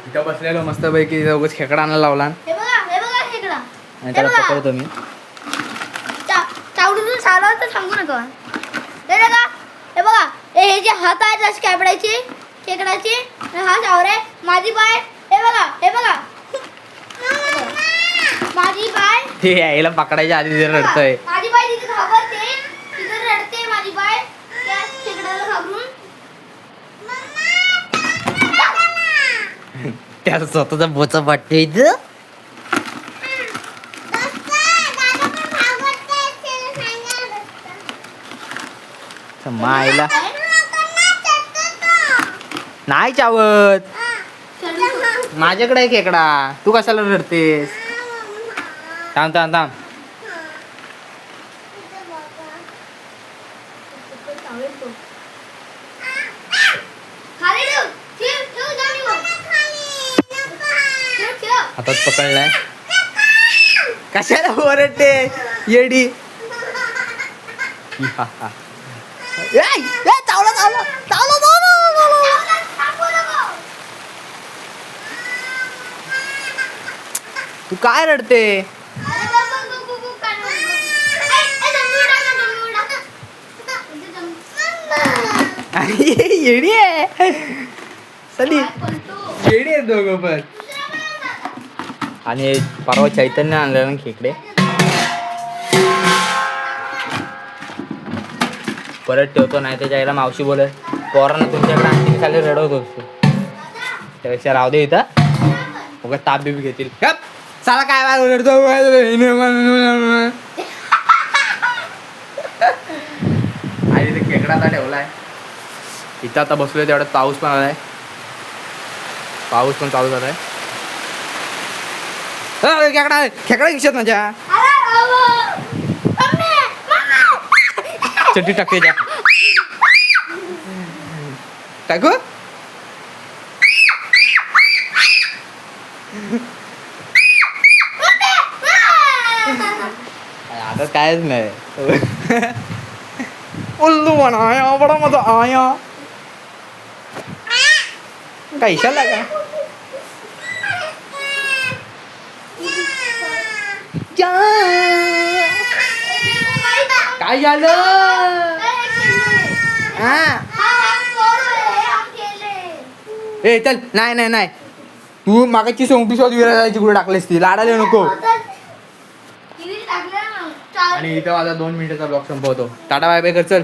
इथं बसलेलो मस्त पैकी उगाच खेकडा आणायला लावला हे बघा खेकडा. आणि त्याला पकडतो मी. चावडून साला तर सांगू नका. हे बघा हे जे हात आहेत असे कॅपडाचे खेकडाचे हा चावर आहे. माझी बाय हे बघा माझी बाय ते यायला पकडायच्या आधी ते रडतोय. माझी बाय तिथे घाबरते, तिथे रडते माझी बाय त्या खेकड्याला घाबरून. त्याला स्वतःचा बोचा वाटते इथं. मायला नाही चावत. माझ्याकडे आहे खेकडा, तू कशाला रडतेस? थांब थांब थांब. हातात पकडलाय. कशाला ओरडते येडी? चावला चावला चावला. तू काय रडते? येडी आहे सली, येडी आहे दोघं पण. आणि परवा चैतन्य आणलं ना खेकडे. परत ठेवतो नाही त्याच्या आईला मावशी बोलत पोरांना तुमच्याकडे आणखी खाली रडवत असतो. त्यापेक्षा राहू दे इथं, उगाच ताप बीप घेतील. साला काय रडतो? आणि इथे खेकडा आता ठेवलाय. इथं आता बसलोय तेवढ्यात पाऊस पण आलाय. पाऊस पण चालू झालाय. खेकडा खेकडा दिसत माझ्या. चट्टी टाकते जा टाकू. आता कायच नाही. उल्लू बनाया बडा मजा आया. कैशाला का काय झालं? ए चल. नाही नाही नाही, तू मागाची सोंगटी शोध विराजायची कुठे टाकलीस ती? लाडायला नको. आणि इथं माझा 2 मिनिटाचा ब्लॉग संपवतो. टाटा बाय बाय कर चल.